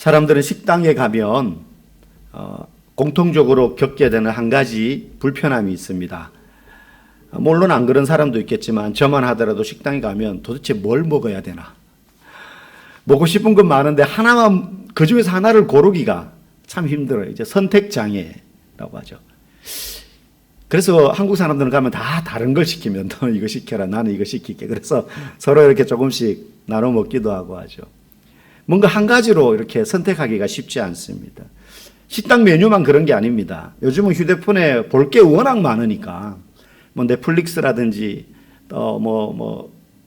사람들은 식당에 가면 공통적으로 겪게 되는 한 가지 불편함이 있습니다. 물론 안 그런 사람도 있겠지만 저만 하더라도 식당에 가면 도대체 뭘 먹어야 되나. 먹고 싶은 건 많은데 하나만, 그 중에서 하나를 고르기가 참 힘들어요. 이제 선택장애라고 하죠. 그래서 한국 사람들은 가면 다 다른 걸 시키면 너 이거 시켜라, 나는 이거 시킬게. 그래서 서로 이렇게 조금씩 나눠 먹기도 하고 하죠. 뭔가 한 가지로 이렇게 선택하기가 쉽지 않습니다. 식당 메뉴만 그런 게 아닙니다. 요즘은 휴대폰에 볼 게 워낙 많으니까 뭐 넷플릭스라든지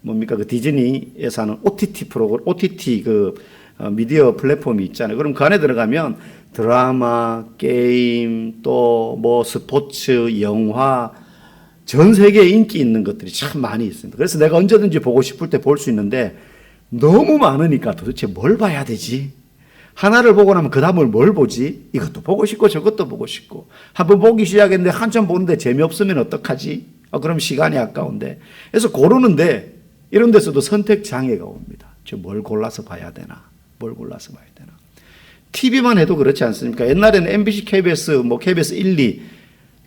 뭡니까 그 디즈니에서 하는 OTT 프로그램, OTT 그 미디어 플랫폼이 있잖아요. 그럼 그 안에 들어가면 드라마, 게임, 또 뭐 스포츠, 영화, 전 세계에 인기 있는 것들이 참 많이 있습니다. 그래서 내가 언제든지 보고 싶을 때 볼 수 있는데 너무 많으니까 도대체 뭘 봐야 되지? 하나를 보고 나면 그 다음을 뭘 보지? 이것도 보고 싶고 저것도 보고 싶고. 한번 보기 시작했는데 한참 보는데 재미없으면 어떡하지? 그럼 시간이 아까운데. 그래서 고르는데 이런 데서도 선택 장애가 옵니다. 저 뭘 골라서 봐야 되나? 뭘 골라서 봐야 되나? TV만 해도 그렇지 않습니까? 옛날에는 MBC, KBS, KBS 1, 2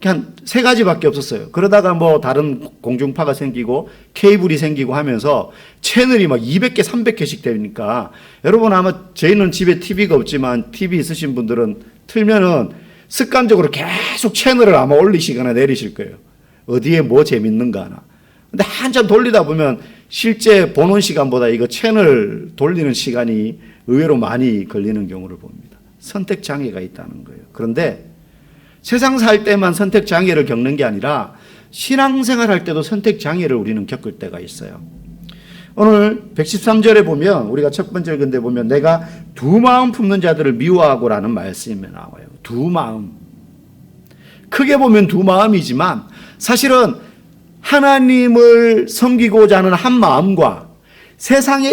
한 세 가지밖에 없었어요. 그러다가 다른 공중파가 생기고 케이블이 생기고 하면서 채널이 막 200개, 300개씩 되니까 여러분 아마 저희는 집에 TV가 없지만 TV 있으신 분들은 틀면은 습관적으로 계속 채널을 아마 올리시거나 내리실 거예요. 어디에 뭐 재밌는가 하나. 근데 한참 돌리다 보면 실제 보는 시간보다 이거 채널 돌리는 시간이 의외로 많이 걸리는 경우를 봅니다. 선택 장애가 있다는 거예요. 그런데 세상 살 때만 선택 장애를 겪는 게 아니라 신앙생활 할 때도 선택 장애를 우리는 겪을 때가 있어요. 오늘 113절에 보면 우리가 첫 번째 근데 보면 내가 두 마음 품는 자들을 미워하고라는 말씀이 나와요. 두 마음. 크게 보면 두 마음이지만 사실은 하나님을 섬기고자 하는 한 마음과 세상의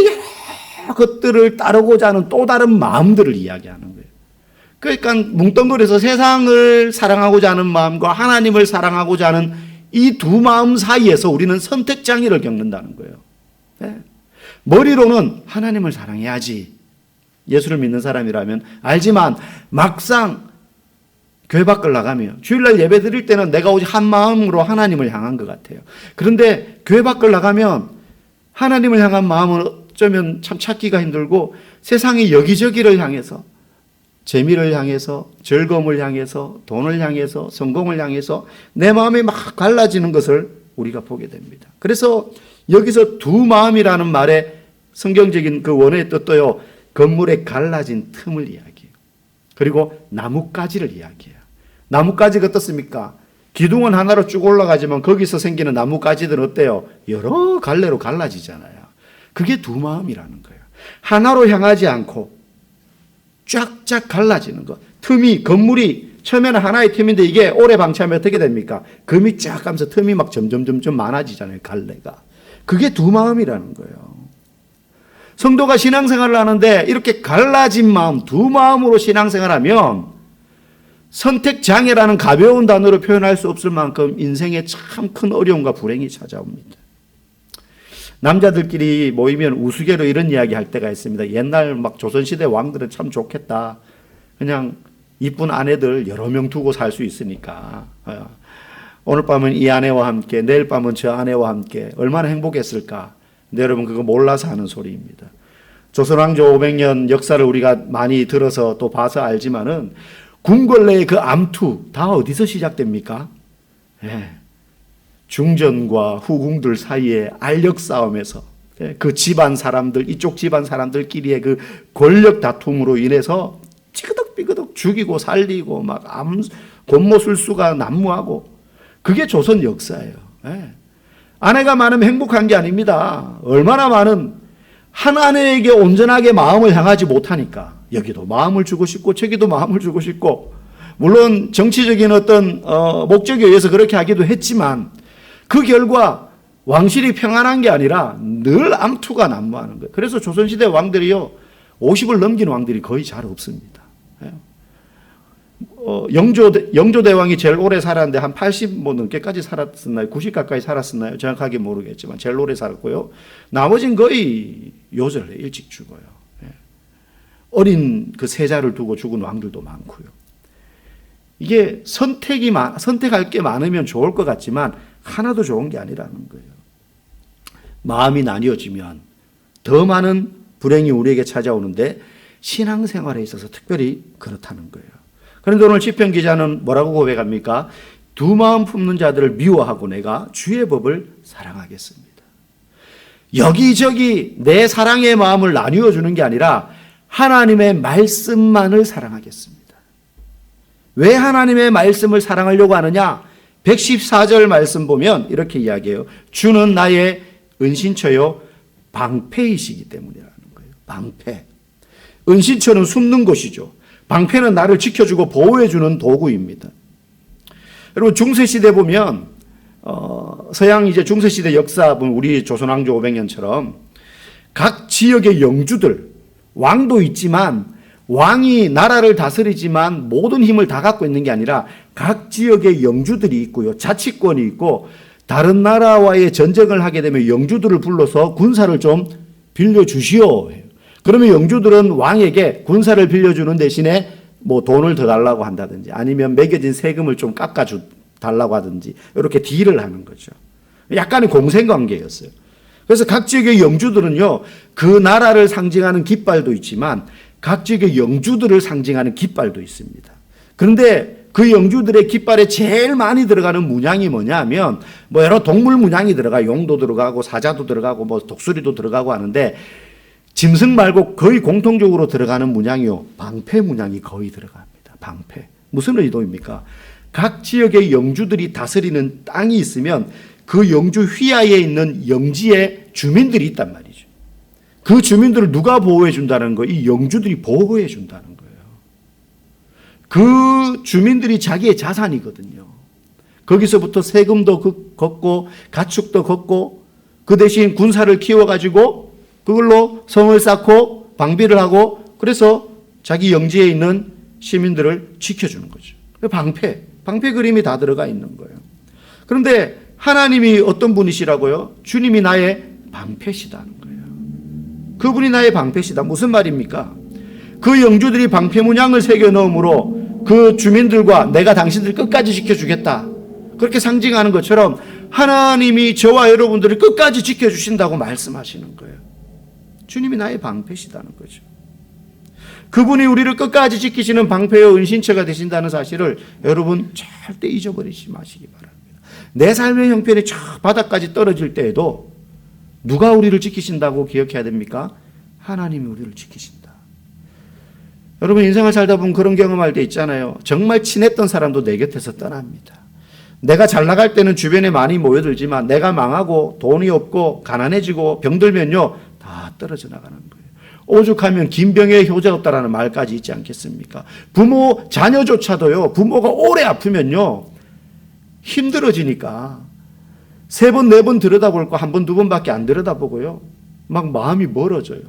여러 것들을 따르고자 하는 또 다른 마음들을 이야기하는 거예요. 그러니까 뭉뚱그려서 세상을 사랑하고자 하는 마음과 하나님을 사랑하고자 하는 이 두 마음 사이에서 우리는 선택 장애를 겪는다는 거예요. 네. 머리로는 하나님을 사랑해야지. 예수를 믿는 사람이라면 알지만 막상 교회 밖을 나가면 주일날 예배 드릴 때는 내가 오직 한 마음으로 하나님을 향한 것 같아요. 그런데 교회 밖을 나가면 하나님을 향한 마음은 어쩌면 참 찾기가 힘들고 세상의 여기저기를 향해서 재미를 향해서 즐거움을 향해서 돈을 향해서 성공을 향해서 내 마음이 막 갈라지는 것을 우리가 보게 됩니다. 그래서 여기서 두 마음이라는 말의 성경적인 그 원어의 뜻도요. 건물의 갈라진 틈을 이야기해요. 그리고 나뭇가지를 이야기해요. 나뭇가지가 어떻습니까? 기둥은 하나로 쭉 올라가지만 거기서 생기는 나뭇가지들은 어때요? 여러 갈래로 갈라지잖아요. 그게 두 마음이라는 거예요. 하나로 향하지 않고 쫙쫙 갈라지는 것. 틈이, 건물이 처음에는 하나의 틈인데 이게 오래 방치하면 어떻게 됩니까? 금이 쫙 가면서 틈이 막 점점 많아지잖아요. 갈래가. 그게 두 마음이라는 거예요. 성도가 신앙생활을 하는데 이렇게 갈라진 마음, 두 마음으로 신앙생활하면 선택장애라는 가벼운 단어로 표현할 수 없을 만큼 인생에 참 큰 어려움과 불행이 찾아옵니다. 남자들끼리 모이면 우스개로 이런 이야기 할 때가 있습니다. 옛날 막 조선시대 왕들은 참 좋겠다. 그냥 이쁜 아내들 여러 명 두고 살 수 있으니까. 오늘 밤은 이 아내와 함께, 내일 밤은 저 아내와 함께 얼마나 행복했을까. 근데 여러분 그거 몰라서 하는 소리입니다. 조선왕조 500년 역사를 우리가 많이 들어서 또 봐서 알지만은 궁궐내의 그 암투 다 어디서 시작됩니까? 중전과 후궁들 사이의 알력 싸움에서 그 집안 사람들, 이쪽 집안 사람들끼리의 그 권력 다툼으로 인해서 찌그덕비그덕 죽이고 살리고 막 권모술수가 난무하고 그게 조선 역사예요. 아내가 많으면 행복한 게 아닙니다. 얼마나 많은 한 아내에게 온전하게 마음을 향하지 못하니까 여기도 마음을 주고 싶고 저기도 마음을 주고 싶고 물론 정치적인 어떤 목적에 의해서 그렇게 하기도 했지만 그 결과 왕실이 평안한 게 아니라 늘 암투가 난무하는 거예요. 그래서 조선시대 왕들이요 50을 넘긴 왕들이 거의 잘 없습니다. 영조대왕이 제일 오래 살았는데 한 80 넘게까지 살았었나요? 90 가까이 살았었나요? 정확하게 모르겠지만 제일 오래 살았고요. 나머지는 거의 요절해 일찍 죽어요. 어린 그 세자를 두고 죽은 왕들도 많고요. 이게 선택할 게 많으면 좋을 것 같지만 하나도 좋은 게 아니라는 거예요. 마음이 나뉘어지면 더 많은 불행이 우리에게 찾아오는데 신앙생활에 있어서 특별히 그렇다는 거예요. 그런데 오늘 시편 기자는 뭐라고 고백합니까? 두 마음 품는 자들을 미워하고 내가 주의 법을 사랑하겠습니다. 여기저기 내 사랑의 마음을 나뉘어 주는 게 아니라 하나님의 말씀만을 사랑하겠습니다. 왜 하나님의 말씀을 사랑하려고 하느냐? 114절 말씀 보면 이렇게 이야기해요. 주는 나의 은신처요 방패이시기 때문이라는 거예요. 방패. 은신처는 숨는 곳이죠. 방패는 나를 지켜주고 보호해주는 도구입니다. 여러분 중세시대 보면 서양 이제 중세시대 역사 보면 우리 조선왕조 500년처럼 각 지역의 영주들, 왕도 있지만 왕이 나라를 다스리지만 모든 힘을 다 갖고 있는 게 아니라 각 지역의 영주들이 있고요. 자치권이 있고 다른 나라와의 전쟁을 하게 되면 영주들을 불러서 군사를 좀 빌려주시오. 그러면 영주들은 왕에게 군사를 빌려주는 대신에 뭐 돈을 더 달라고 한다든지 아니면 매겨진 세금을 좀 깎아주 달라고 하든지 이렇게 딜을 하는 거죠. 약간의 공생관계였어요. 그래서 각 지역의 영주들은요, 그 나라를 상징하는 깃발도 있지만 각 지역의 영주들을 상징하는 깃발도 있습니다. 그런데 그 영주들의 깃발에 제일 많이 들어가는 문양이 뭐냐 하면 뭐 여러 동물 문양이 들어가 용도 들어가고 사자도 들어가고 뭐 독수리도 들어가고 하는데 짐승 말고 거의 공통적으로 들어가는 문양이요. 방패 문양이 거의 들어갑니다. 방패. 무슨 의도입니까? 각 지역의 영주들이 다스리는 땅이 있으면 그 영주 휘하에 있는 영지에 주민들이 있단 말이죠. 그 주민들을 누가 보호해 준다는 거예요? 이 영주들이 보호해 준다는 거예요. 그 주민들이 자기의 자산이거든요. 거기서부터 세금도 걷고 가축도 걷고 그 대신 군사를 키워가지고 그걸로 성을 쌓고 방비를 하고 그래서 자기 영지에 있는 시민들을 지켜주는 거죠. 방패 그림이 다 들어가 있는 거예요. 그런데 하나님이 어떤 분이시라고요? 주님이 나의 방패시다는 거예요. 그분이 나의 방패시다. 무슨 말입니까? 그 영주들이 방패 문양을 새겨 넣음으로 그 주민들과 내가 당신들 끝까지 지켜주겠다. 그렇게 상징하는 것처럼 하나님이 저와 여러분들을 끝까지 지켜주신다고 말씀하시는 거예요. 주님이 나의 방패시다는 거죠. 그분이 우리를 끝까지 지키시는 방패요 은신처가 되신다는 사실을 여러분 절대 잊어버리지 마시기 바랍니다. 내 삶의 형편이 저 바닥까지 떨어질 때에도 누가 우리를 지키신다고 기억해야 됩니까? 하나님이 우리를 지키신다. 여러분 인생을 살다 보면 그런 경험할 때 있잖아요. 정말 친했던 사람도 내 곁에서 떠납니다. 내가 잘 나갈 때는 주변에 많이 모여들지만 내가 망하고 돈이 없고 가난해지고 병들면요 다 떨어져 나가는 거예요. 오죽하면 긴 병에 효자 없다라는 말까지 있지 않겠습니까? 부모 자녀조차도요 부모가 오래 아프면요 힘들어지니까 3번 4번 들여다볼 거 1번 2번밖에 안 들여다보고요 막 마음이 멀어져요.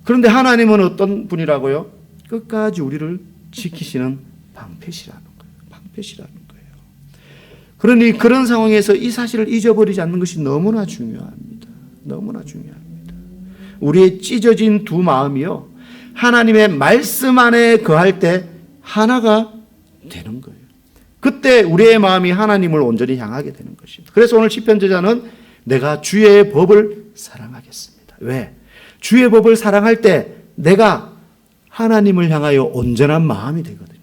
그런데 하나님은 어떤 분이라고요? 끝까지 우리를 지키시는 방패시라는 거예요. 방패시라는 거예요. 그러니 그런 상황에서 이 사실을 잊어버리지 않는 것이 너무나 중요합니다. 너무나 중요합니다. 우리의 찢어진 두 마음이요 하나님의 말씀 안에 거할 때 하나가 되는 거예요. 그때 우리의 마음이 하나님을 온전히 향하게 되는 것입니다. 그래서 오늘 시편 저자는 내가 주의 법을 사랑하겠습니다. 왜? 주의 법을 사랑할 때 내가 하나님을 향하여 온전한 마음이 되거든요.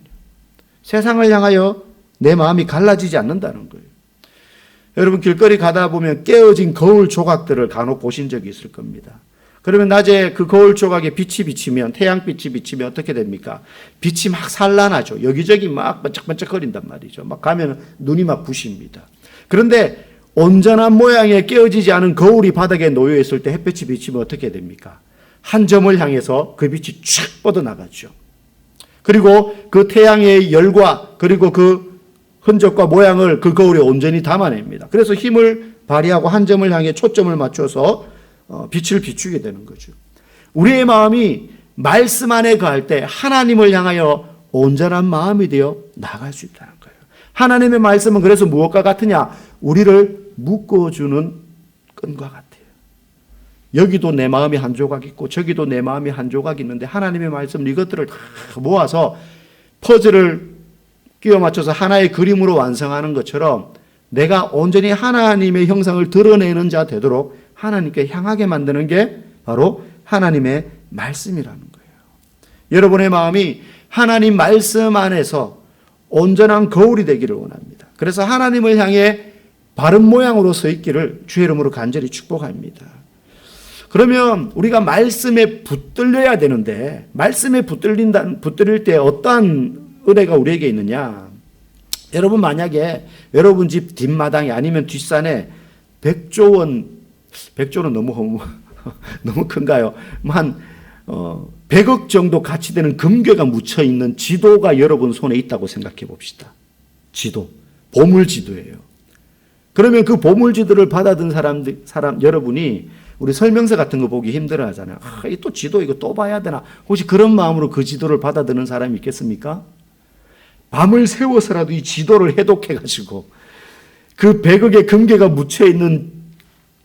세상을 향하여 내 마음이 갈라지지 않는다는 거예요. 여러분 길거리 가다 보면 깨어진 거울 조각들을 간혹 보신 적이 있을 겁니다. 그러면 낮에 그 거울 조각에 빛이 비치면 태양빛이 비치면 어떻게 됩니까? 빛이 막 산란하죠. 여기저기 막 번쩍번쩍거린단 말이죠. 막 가면 눈이 막 부십니다. 그런데 온전한 모양의 깨어지지 않은 거울이 바닥에 놓여 있을 때 햇빛이 비치면 어떻게 됩니까? 한 점을 향해서 그 빛이 쫙 뻗어나가죠. 그리고 그 태양의 열과 그리고 그 흔적과 모양을 그 거울에 온전히 담아냅니다. 그래서 힘을 발휘하고 한 점을 향해 초점을 맞춰서 빛을 비추게 되는 거죠. 우리의 마음이 말씀 안에 거할 때 하나님을 향하여 온전한 마음이 되어 나갈 수 있다는 거예요. 하나님의 말씀은 그래서 무엇과 같으냐? 우리를 묶어주는 끈과 같아요. 여기도 내 마음이 한 조각 있고 저기도 내 마음이 한 조각 있는데 하나님의 말씀 이것들을 다 모아서 퍼즐을 끼워 맞춰서 하나의 그림으로 완성하는 것처럼 내가 온전히 하나님의 형상을 드러내는 자 되도록 하나님께 향하게 만드는 게 바로 하나님의 말씀이라는 거예요. 여러분의 마음이 하나님 말씀 안에서 온전한 거울이 되기를 원합니다. 그래서 하나님을 향해 바른 모양으로 서 있기를 주의 이름으로 간절히 축복합니다. 그러면 우리가 말씀에 붙들려야 되는데 말씀에 붙들릴 때 어떠한 은혜가 우리에게 있느냐? 여러분 만약에 여러분 집 뒷마당이 아니면 뒷산에 100조는 너무 큰가요? 한 100억 정도 가치 되는 금괴가 묻혀 있는 지도가 여러분 손에 있다고 생각해 봅시다. 지도, 보물 지도예요. 그러면 그 보물 지도를 받아든 사람 여러분이 우리 설명서 같은 거 보기 힘들어 하잖아요. 이 또 지도 이거 또 봐야 되나? 혹시 그런 마음으로 그 지도를 받아드는 사람이 있겠습니까? 밤을 새워서라도 이 지도를 해독해가지고 그 100억의 금괴가 묻혀있는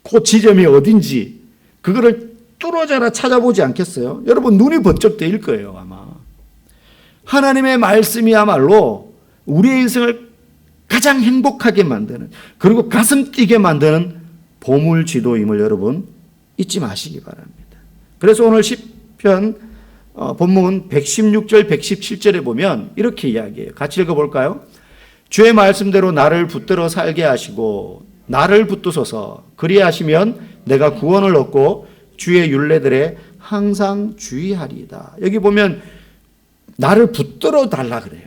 그 지점이 어딘지 그거를 뚫어져라 찾아보지 않겠어요? 여러분 눈이 번쩍 뜨일 거예요 아마. 하나님의 말씀이야말로 우리의 인생을 가장 행복하게 만드는 그리고 가슴 뛰게 만드는 보물 지도임을 여러분 잊지 마시기 바랍니다. 그래서 오늘 시편 본문 116절 117절에 보면 이렇게 이야기해요. 같이 읽어볼까요? 주의 말씀대로 나를 붙들어 살게 하시고 나를 붙드소서 그리하시면 내가 구원을 얻고 주의 율례들에 항상 주의하리이다. 여기 보면 나를 붙들어 달라 그래요.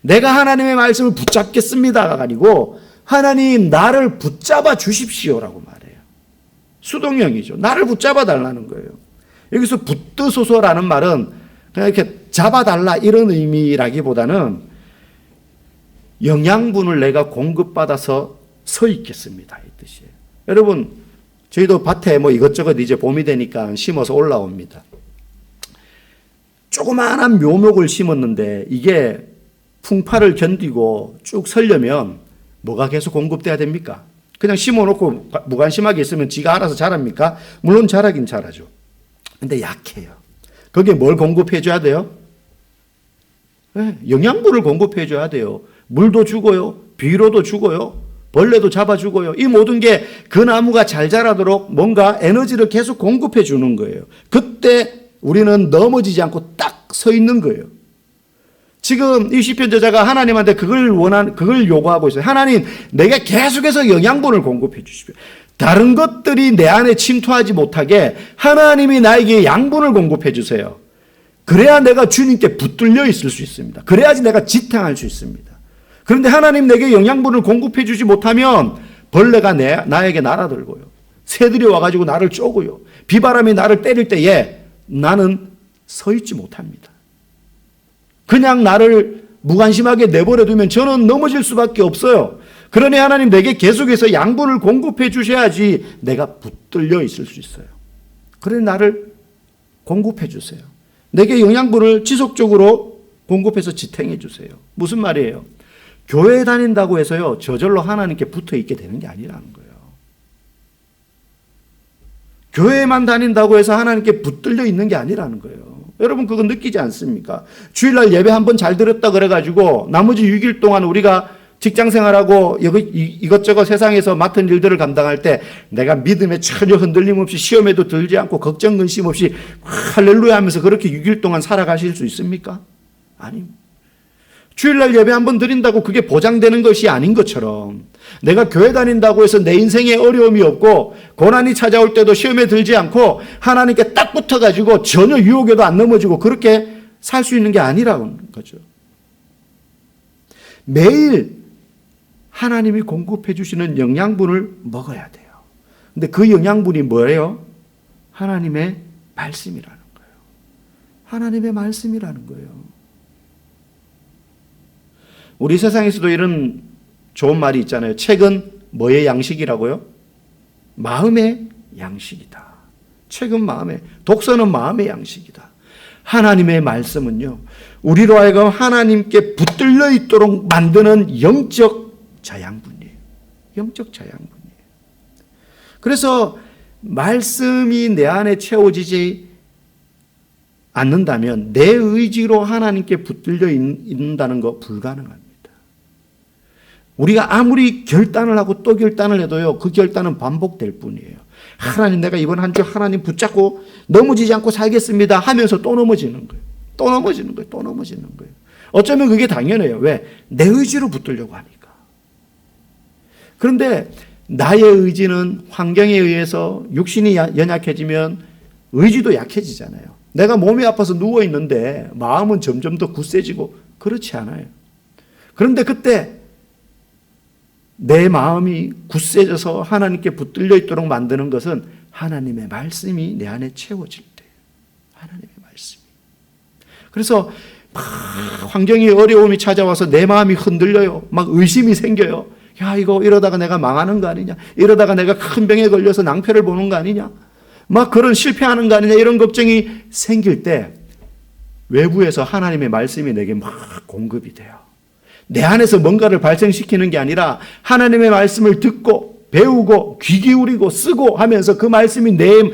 내가 하나님의 말씀을 붙잡겠습니다가 아니고 하나님 나를 붙잡아 주십시오라고 말해요. 수동형이죠. 나를 붙잡아 달라는 거예요. 여기서 붙드소서라는 말은 그냥 이렇게 잡아달라 이런 의미라기보다는 영양분을 내가 공급받아서 서 있겠습니다 이 뜻이에요. 여러분 저희도 밭에 뭐 이것저것 이제 봄이 되니까 심어서 올라옵니다. 조그마한 묘목을 심었는데 이게 풍파를 견디고 쭉 서려면 뭐가 계속 공급돼야 됩니까? 그냥 심어놓고 무관심하게 있으면 지가 알아서 자랍니까? 물론 자라긴 자라죠. 근데 약해요. 거기에 뭘 공급해줘야 돼요? 네, 영양분을 공급해줘야 돼요. 물도 주고요. 비료도 주고요. 벌레도 잡아주고요. 이 모든 게 그 나무가 잘 자라도록 뭔가 에너지를 계속 공급해 주는 거예요. 그때 우리는 넘어지지 않고 딱 서 있는 거예요. 지금 이 시편 저자가 하나님한테 그걸 요구하고 있어요. 하나님, 내게 계속해서 영양분을 공급해 주십시오. 다른 것들이 내 안에 침투하지 못하게 하나님이 나에게 양분을 공급해 주세요. 그래야 내가 주님께 붙들려 있을 수 있습니다. 그래야지 내가 지탱할 수 있습니다. 그런데 하나님 내게 영양분을 공급해 주지 못하면 벌레가 나에게 날아들고요. 새들이 와가지고 나를 쪼고요. 비바람이 나를 때릴 때에 나는 서 있지 못합니다. 그냥 나를 무관심하게 내버려 두면 저는 넘어질 수밖에 없어요. 그러니 하나님 내게 계속해서 양분을 공급해 주셔야지 내가 붙들려 있을 수 있어요. 그러니 나를 공급해 주세요. 내게 영양분을 지속적으로 공급해서 지탱해 주세요. 무슨 말이에요? 교회 다닌다고 해서요 저절로 하나님께 붙어 있게 되는 게 아니라는 거예요. 교회만 다닌다고 해서 하나님께 붙들려 있는 게 아니라는 거예요. 여러분 그거 느끼지 않습니까? 주일날 예배 한번 잘 들었다 그래가지고 나머지 6일 동안 우리가 직장생활하고 이것저것 세상에서 맡은 일들을 감당할 때 내가 믿음에 전혀 흔들림 없이 시험에도 들지 않고 걱정 근심 없이 할렐루야 하면서 그렇게 6일 동안 살아가실 수 있습니까? 아닙니다. 주일날 예배 한번 드린다고 그게 보장되는 것이 아닌 것처럼 내가 교회 다닌다고 해서 내 인생에 어려움이 없고 고난이 찾아올 때도 시험에 들지 않고 하나님께 딱 붙어가지고 전혀 유혹에도 안 넘어지고 그렇게 살 수 있는 게 아니라는 거죠. 매일 하나님이 공급해 주시는 영양분을 먹어야 돼요. 근데 그 영양분이 뭐예요? 하나님의 말씀이라는 거예요. 하나님의 말씀이라는 거예요. 우리 세상에서도 이런 좋은 말이 있잖아요. 책은 뭐의 양식이라고요? 마음의 양식이다. 책은 독서는 마음의 양식이다. 하나님의 말씀은요, 우리로 하여금 하나님께 붙들려 있도록 만드는 영적 자양분이에요. 영적 자양분이에요. 그래서 말씀이 내 안에 채워지지 않는다면 내 의지로 하나님께 붙들려 있는다는 거 불가능합니다. 우리가 아무리 결단을 하고 또 결단을 해도요, 그 결단은 반복될 뿐이에요. 하나님, 내가 이번 한 주 하나님 붙잡고 넘어지지 않고 살겠습니다 하면서 또 넘어지는 거예요. 또 넘어지는 거예요. 또 넘어지는 거예요. 어쩌면 그게 당연해요. 왜? 내 의지로 붙들려고 하니까. 그런데 나의 의지는 환경에 의해서 육신이 연약해지면 의지도 약해지잖아요. 내가 몸이 아파서 누워있는데 마음은 점점 더 굳세지고 그렇지 않아요. 그런데 그때 내 마음이 굳세져서 하나님께 붙들려 있도록 만드는 것은 하나님의 말씀이 내 안에 채워질 때, 하나님의 말씀이. 그래서 막 환경이 어려움이 찾아와서 내 마음이 흔들려요. 막 의심이 생겨요. 야, 이거 이러다가 내가 망하는 거 아니냐? 이러다가 내가 큰 병에 걸려서 낭패를 보는 거 아니냐? 막 그런 실패하는 거 아니냐? 이런 걱정이 생길 때 외부에서 하나님의 말씀이 내게 막 공급이 돼요. 내 안에서 뭔가를 발생시키는 게 아니라 하나님의 말씀을 듣고 배우고 귀 기울이고 쓰고 하면서 그 말씀이 내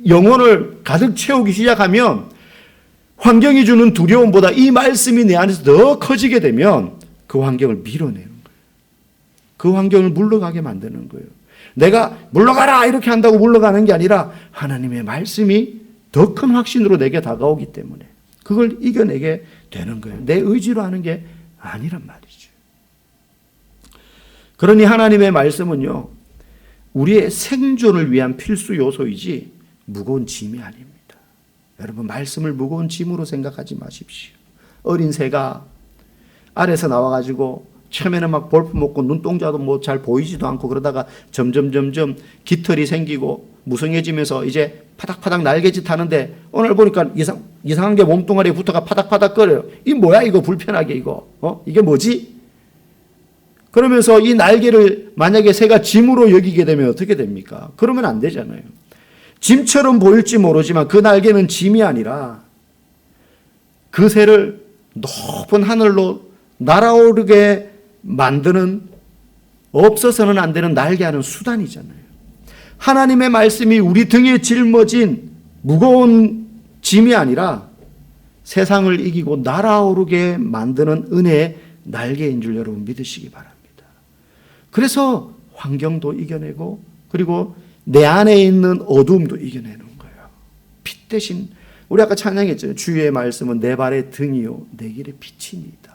영혼을 가득 채우기 시작하면 환경이 주는 두려움보다 이 말씀이 내 안에서 더 커지게 되면 그 환경을 밀어내는 거예요. 그 환경을 물러가게 만드는 거예요. 내가 물러가라 이렇게 한다고 물러가는 게 아니라 하나님의 말씀이 더 큰 확신으로 내게 다가오기 때문에 그걸 이겨내게 되는 거예요. 내 의지로 하는 게 아니란 말이죠. 그러니 하나님의 말씀은요, 우리의 생존을 위한 필수 요소이지 무거운 짐이 아닙니다. 여러분, 말씀을 무거운 짐으로 생각하지 마십시오. 어린 새가 알에서 나와가지고 처음에는 막 볼품 먹고 눈동자도 뭐 잘 보이지도 않고 그러다가 점점 깃털이 생기고 무성해지면서 이제 파닥파닥 날개짓 하는데 오늘 보니까 이상한 게 몸뚱아리에 붙어가 파닥파닥 거려요. 이 뭐야 이거 불편하게 이거. 이게 뭐지? 그러면서 이 날개를 만약에 새가 짐으로 여기게 되면 어떻게 됩니까? 그러면 안 되잖아요. 짐처럼 보일지 모르지만 그 날개는 짐이 아니라 그 새를 높은 하늘로 날아오르게 만드는 없어서는 안 되는 날개하는 수단이잖아요. 하나님의 말씀이 우리 등에 짊어진 무거운 짐이 아니라 세상을 이기고 날아오르게 만드는 은혜의 날개인 줄 여러분 믿으시기 바랍니다. 그래서 환경도 이겨내고 그리고 내 안에 있는 어두움도 이겨내는 거예요. 빛 대신 우리 아까 찬양했잖아요. 주의 말씀은 내 발의 등이요 내 길의 빛이니이다.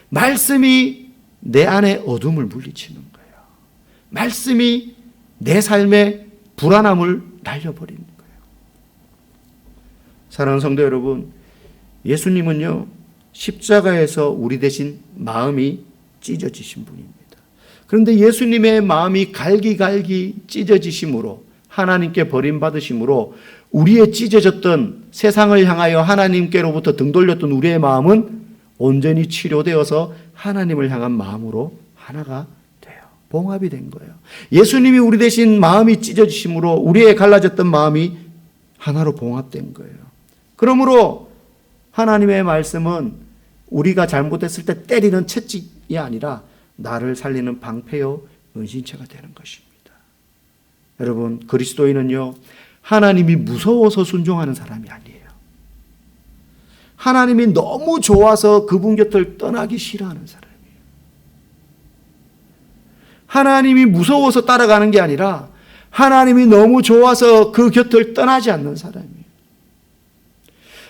말씀이 내 안에 어둠을 물리치는 거예요. 말씀이 내 삶의 불안함을 날려버리는 거예요. 사랑하는 성도 여러분, 예수님은요 십자가에서 우리 대신 마음이 찢어지신 분입니다. 그런데 예수님의 마음이 갈기갈기 찢어지심으로 하나님께 버림받으심으로 우리의 찢어졌던 세상을 향하여 하나님께로부터 등 돌렸던 우리의 마음은 온전히 치료되어서 하나님을 향한 마음으로 하나가 돼요. 봉합이 된 거예요. 예수님이 우리 대신 마음이 찢어지심으로 우리의 갈라졌던 마음이 하나로 봉합된 거예요. 그러므로 하나님의 말씀은 우리가 잘못했을 때 때리는 채찍이 아니라 나를 살리는 방패요 은신처가 되는 것입니다. 여러분, 그리스도인은요 하나님이 무서워서 순종하는 사람이 아니에요. 하나님이 너무 좋아서 그분 곁을 떠나기 싫어하는 사람이에요. 하나님이 무서워서 따라가는 게 아니라 하나님이 너무 좋아서 그 곁을 떠나지 않는 사람이에요.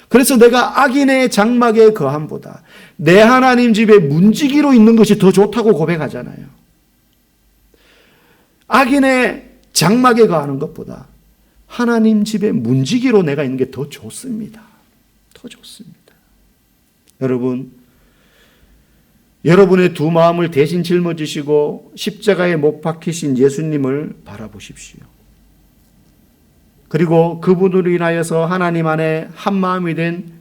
그래서 내가 악인의 장막에 거함보다 내 하나님 집에 문지기로 있는 것이 더 좋다고 고백하잖아요. 악인의 장막에 거하는 것보다 하나님 집에 문지기로 내가 있는 게 더 좋습니다. 더 좋습니다. 여러분, 여러분의 두 마음을 대신 짊어지시고 십자가에 못 박히신 예수님을 바라보십시오. 그리고 그분으로 인하여서 하나님 안에 한 마음이 된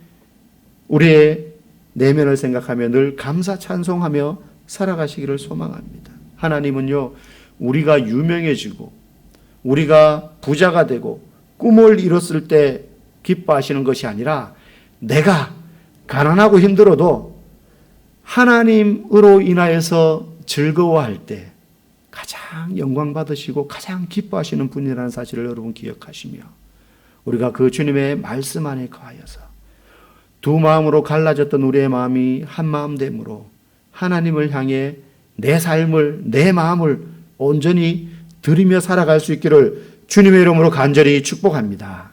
우리의 내면을 생각하며 늘 감사 찬송하며 살아가시기를 소망합니다. 하나님은요 우리가 유명해지고 우리가 부자가 되고 꿈을 이뤘을 때 기뻐하시는 것이 아니라 내가 가난하고 힘들어도 하나님으로 인하여서 즐거워할 때 가장 가장 영광 받으시고 가장 기뻐하시는 분이라는 사실을 여러분 기억하시며 우리가 그 주님의 말씀 안에 거하여서 두 마음으로 갈라졌던 우리의 마음이 한 마음 됨으로 하나님을 향해 내 삶을 내 마음을 온전히 드리며 살아갈 수 있기를 주님의 이름으로 간절히 축복합니다.